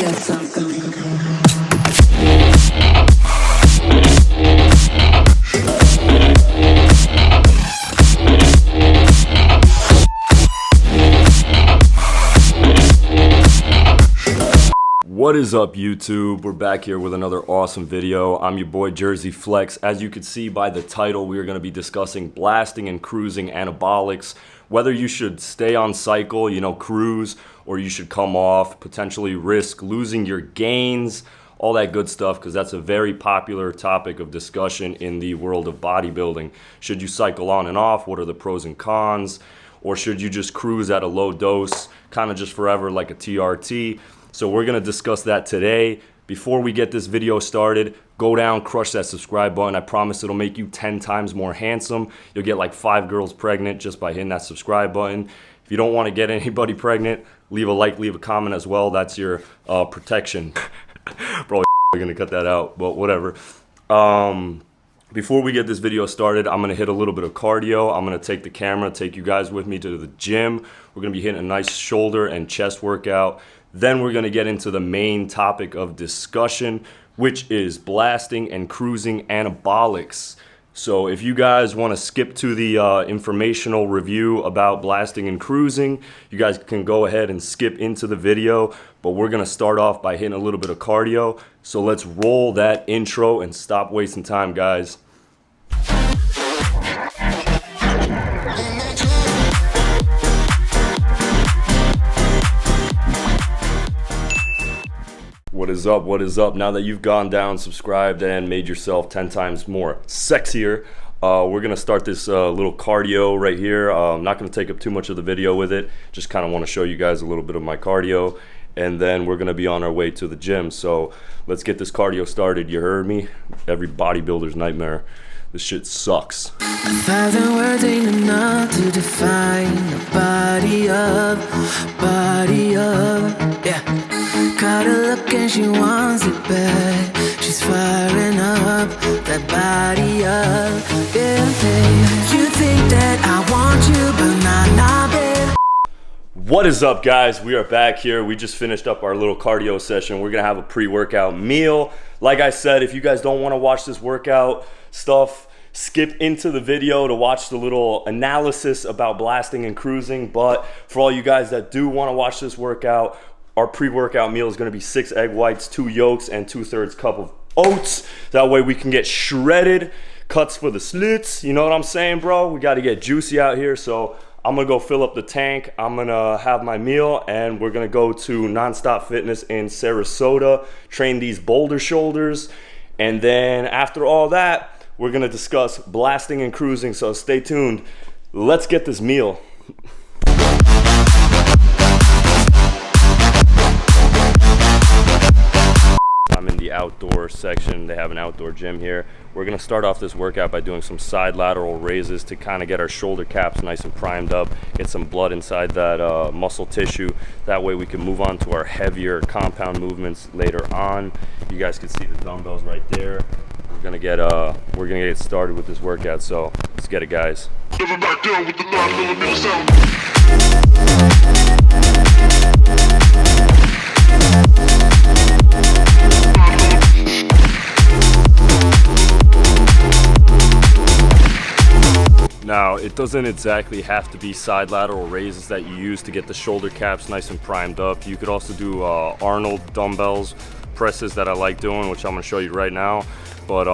get something. What is up, YouTube? We're back here with another awesome video. I'm your boy Jersey Flex. As you can see by the title, we are going to be discussing blasting and cruising anabolics, whether you should stay on cycle, cruise, or you should come off, potentially risk losing your gains, all that good stuff, because that's a very popular topic of discussion in the world of bodybuilding. Should you cycle on and off? What are the pros and cons? Or should you just cruise at a low dose, kind of just forever like a TRT? So we're going to discuss that today. Before we get this video started, go down, crush that subscribe button. I promise it'll make you 10 times more handsome. You'll get like 5 girls pregnant just by hitting that subscribe button. If you don't want to get anybody pregnant, leave a like, leave a comment as well. That's your protection. Probably going to cut that out, but whatever. Before we get this video started, I'm going to hit a little bit of cardio. I'm going to take the camera, take you guys with me to the gym. We're going to be hitting a nice shoulder and chest workout. Then we're going to get into the main topic of discussion, which is blasting and cruising anabolics. So if you guys want to skip to the informational review about blasting and cruising, you guys can go ahead and skip into the video. But we're going to start off by hitting a little bit of cardio. So let's roll that intro and stop wasting time, guys. What is up? What is up? Now that you've gone down, subscribed, and made yourself 10 times more sexier, we're going to start this little cardio right here. I'm not going to take up too much of the video with it. Just kind of want to show you guys a little bit of my cardio. And then we're going to be on our way to the gym. So let's get this cardio started. You heard me? Every bodybuilder's nightmare. This shit sucks. 1,000 words ain't enough to define the body of, yeah. Caught her look and she wants it back. She's firing up that body up, yeah, babe. You think that I want you, but nah, babe. What is up, guys? We are back here. We just finished up our little cardio session. We're gonna have a pre-workout meal. Like I said, if you guys don't want to watch this workout stuff, skip into the video to watch the little analysis about blasting and cruising. But for all you guys that do want to watch this workout, our pre-workout meal is going to be 6 egg whites, 2 yolks, and 2/3 cup of oats. That way we can get shredded, cuts for the slits. You know what I'm saying, bro? We got to get juicy out here. So I'm going to go fill up the tank. I'm going to have my meal, and we're going to go to Nonstop Fitness in Sarasota, train these boulder shoulders. And then after all that, we're going to discuss blasting and cruising. So stay tuned. Let's get this meal. I'm in the outdoor section. They have an outdoor gym here. We're going to start off this workout by doing some side lateral raises to kind of get our shoulder caps nice and primed up, get some blood inside that muscle tissue. That way we can move on to our heavier compound movements later on. You guys can see the dumbbells right there. We're gonna get started with this workout. So let's get it, guys. Never back down with the 9mm sound. Now, it doesn't exactly have to be side lateral raises that you use to get the shoulder caps nice and primed up. You could also do Arnold dumbbells, presses that I like doing, which I'm gonna show you right now. But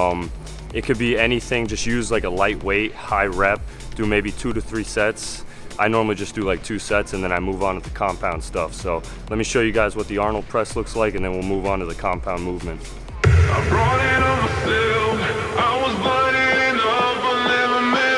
it could be anything. Just use like a lightweight, high rep, do maybe 2 to 3 sets. I normally just do like 2 sets and then I move on to the compound stuff. So let me show you guys what the Arnold press looks like, and then we'll move on to the compound movement. I brought it on myself. I was blooded up, I never met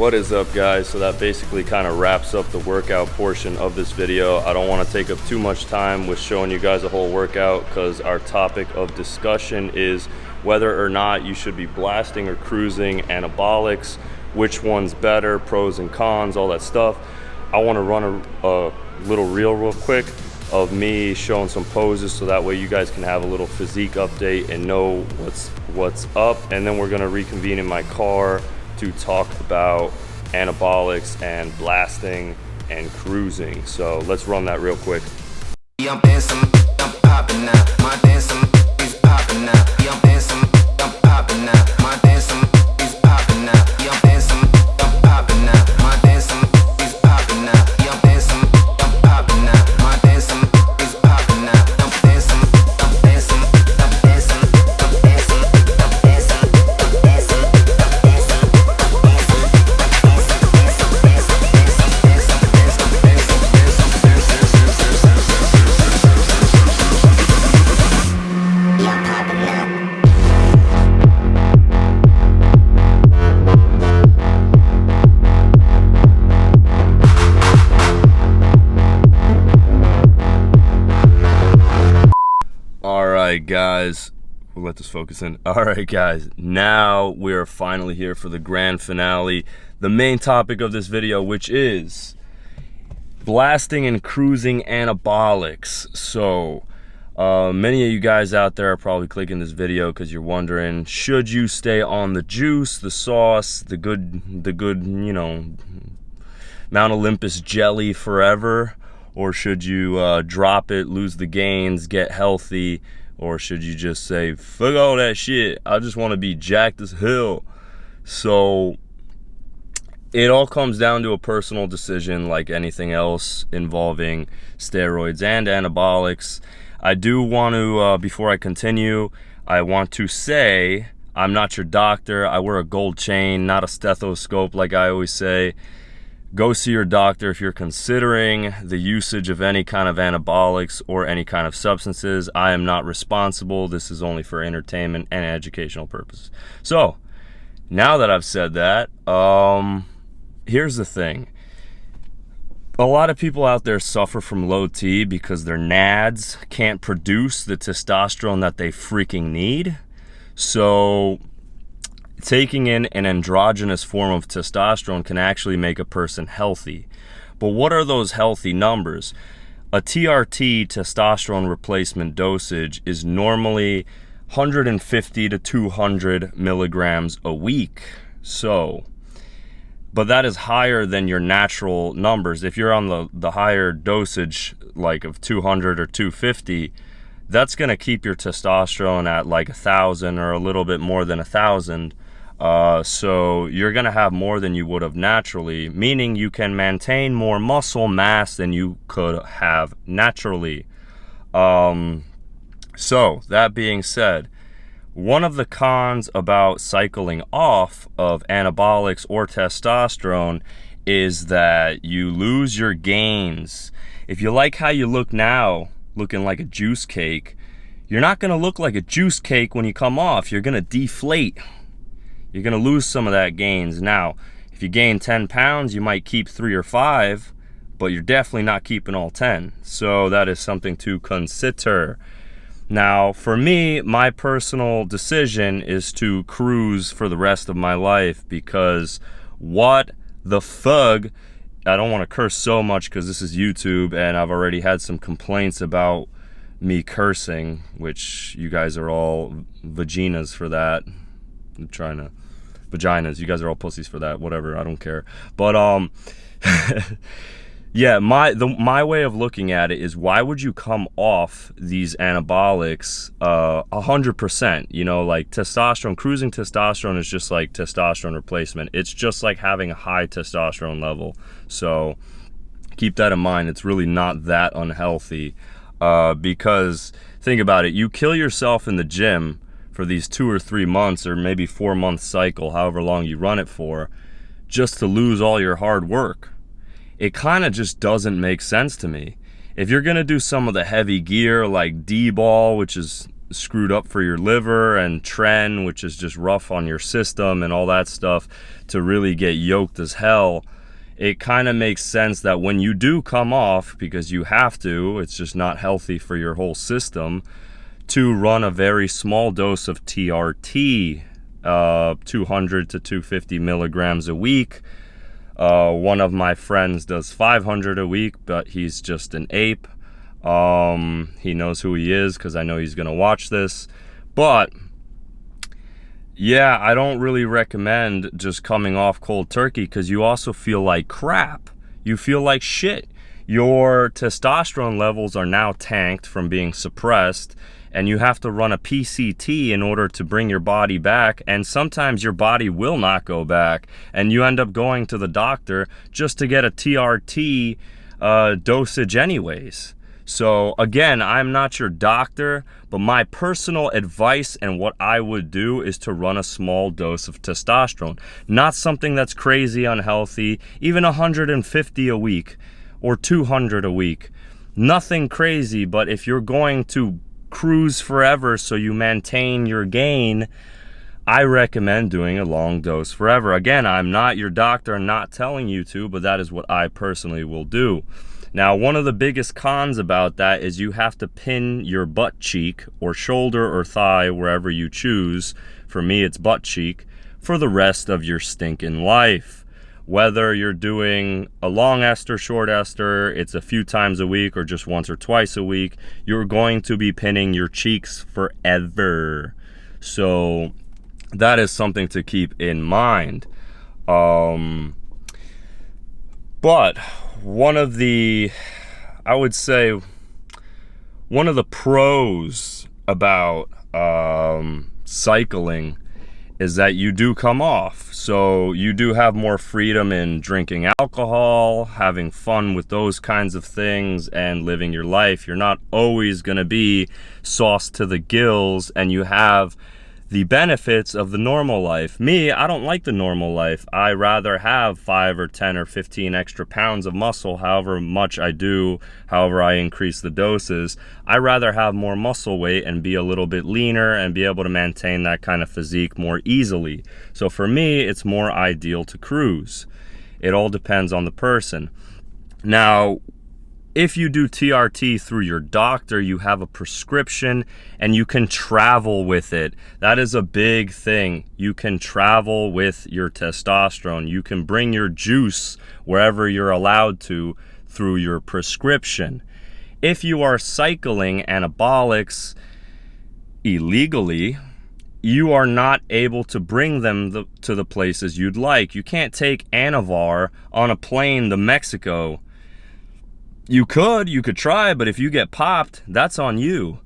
What is up, guys? So that basically kind of wraps up the workout portion of this video. I don't want to take up too much time with showing you guys a whole workout because our topic of discussion is whether or not you should be blasting or cruising anabolics, which one's better, pros and cons, all that stuff. I want to run a little reel real quick of me showing some poses so that way you guys can have a little physique update and know what's up, and then we're going to reconvene in my car to talk about anabolics and blasting and cruising. So let's run that real quick. I'm dancing, I'm popping now. My dancing is popping now. I'm dancing, I'm popping now. My dancing is popping now. I'm dancing, I'm popping now. My dancing is popping now. I'm dancing, I'm popping now. My dancing is popping now. I'm dancing, I'm dancing, I'm dancing, I'm dancing, I'm dancing, I'm dancing, I'm dancing. Alright guys, we'll let this focus in. Alright guys, now we are finally here for the grand finale, the main topic of this video, which is blasting and cruising anabolics. So many of you guys out there are probably clicking this video because you're wondering, should you stay on the juice, the sauce, the good, you know, Mount Olympus jelly forever? Or should you drop it, lose the gains, get healthy? Or should you just say, fuck all that shit, I just want to be jacked as hell? So it all comes down to a personal decision like anything else involving steroids and anabolics. I do want to, before I continue, I want to say I'm not your doctor. I wear a gold chain, not a stethoscope like I always say. Go see your doctor if you're considering the usage of any kind of anabolics or any kind of substances. I am not responsible. This is only for entertainment and educational purposes. So, now that I've said that, here's the thing. A lot of people out there suffer from low T because their nads can't produce the testosterone that they freaking need. So taking in an androgynous form of testosterone can actually make a person healthy. But what are those healthy numbers? A TRT, testosterone replacement dosage, is normally 150 to 200 milligrams a week. So, but that is higher than your natural numbers. If you're on the higher dosage, like of 200 or 250, that's going to keep your testosterone at like 1,000 or a little bit more than 1,000. So you're going to have more than you would have naturally, meaning you can maintain more muscle mass than you could have naturally. So that being said, one of the cons about cycling off of anabolics or testosterone is that you lose your gains. If you like how you look now, looking like a juice cake, you're not going to look like a juice cake when you come off. You're going to deflate. You're going to lose some of that gains. Now, if you gain 10 pounds, you might keep 3 or 5, but you're definitely not keeping all 10. So that is something to consider. Now, for me, my personal decision is to cruise for the rest of my life because what the fuck? I don't want to curse so much because this is YouTube and I've already had some complaints about me cursing, which you guys are all vaginas for that. I'm trying to... Vaginas, you guys are all pussies for that, whatever, I don't care. But yeah, my way of looking at it is, why would you come off these anabolics 100%? You know, like testosterone, cruising testosterone is just like testosterone replacement. It's just like having a high testosterone level. So keep that in mind. It's really not that unhealthy because think about it. You kill yourself in the gym for these 2 or 3 months or maybe 4-month cycle, however long you run it for, just to lose all your hard work. It kind of just doesn't make sense to me. If you're going to do some of the heavy gear like D-ball, which is screwed up for your liver, and tren, which is just rough on your system and all that stuff, to really get yoked as hell, it kind of makes sense that when you do come off, because you have to, it's just not healthy for your whole system, to run a very small dose of TRT, 200 to 250 milligrams a week. One of my friends does 500 a week, but he's just an ape. He knows who he is because I know he's gonna watch this. But yeah, I don't really recommend just coming off cold turkey, because you also feel like crap. You feel like shit. Your testosterone levels are now tanked from being suppressed, and you have to run a PCT in order to bring your body back, and sometimes your body will not go back, and you end up going to the doctor just to get a TRT dosage anyways. So again, I'm not your doctor, but my personal advice and what I would do is to run a small dose of testosterone. Not something that's crazy unhealthy, even 150 a week or 200 a week. Nothing crazy, but if you're going to cruise forever so you maintain your gain, I recommend doing a long dose forever. Again, I'm not your doctor, I'm not telling you to, but that is what I personally will do. Now, one of the biggest cons about that is you have to pin your butt cheek or shoulder or thigh, wherever you choose. For me, it's butt cheek, for the rest of your stinking life. Whether you're doing a long ester, short ester, it's a few times a week or just once or twice a week, you're going to be pinning your cheeks forever. So that is something to keep in mind. But one of the pros about cycling is that you do come off. So you do have more freedom in drinking alcohol, having fun with those kinds of things, and living your life. You're not always gonna be sauced to the gills, and you have the benefits of the normal life. Me, I don't like the normal life. I rather have 5 or 10 or 15 extra pounds of muscle, however much I do, however I increase the doses. I rather have more muscle weight and be a little bit leaner and be able to maintain that kind of physique more easily. So for me, it's more ideal to cruise. It all depends on the person. Now, if you do TRT through your doctor, you have a prescription and you can travel with it. That is a big thing. You can travel with your testosterone. You can bring your juice wherever you're allowed to through your prescription. If you are cycling anabolics illegally, you are not able to bring them to the places you'd like. You can't take Anavar on a plane to Mexico. You could try, but if you get popped, that's on you,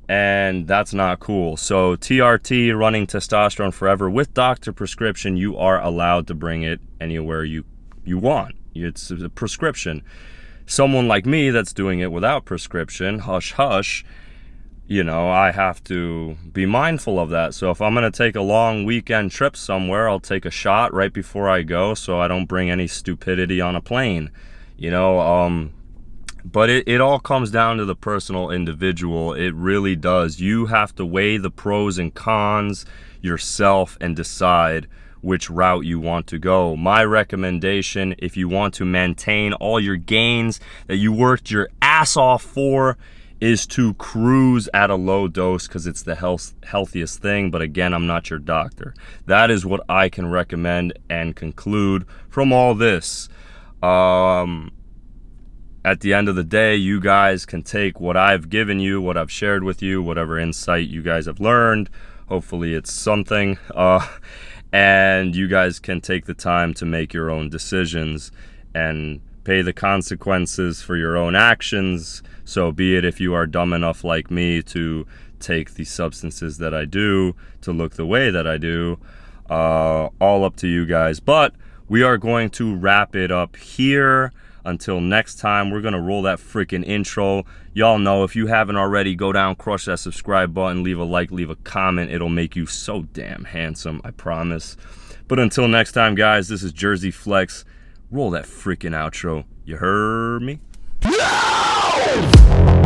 and that's not cool. So TRT, running testosterone forever with doctor prescription, you are allowed to bring it anywhere you want. It's a prescription. Someone like me that's doing it without prescription, hush hush, you know, I have to be mindful of that. So if I'm gonna take a long weekend trip somewhere, I'll take a shot right before I go so I don't bring any stupidity on a plane, you know. But it all comes down to the personal individual. It really does. You have to weigh the pros and cons yourself and decide which route you want to go. My recommendation, if you want to maintain all your gains that you worked your ass off for, is to cruise at a low dose, because it's the healthiest thing. But again, I'm not your doctor. That is what I can recommend and conclude from all this. At the end of the day, you guys can take what I've given you, what I've shared with you, whatever insight you guys have learned. Hopefully it's something. And you guys can take the time to make your own decisions and pay the consequences for your own actions. So be it if you are dumb enough like me to take the substances that I do, to look the way that I do, all up to you guys. But we are going to wrap it up here. Until next time, we're going to roll that freaking intro. Y'all know, if you haven't already, go down, crush that subscribe button, leave a like, leave a comment. It'll make you so damn handsome, I promise. But until next time, guys, this is Jersey Flex. Roll that freaking outro. You heard me? No!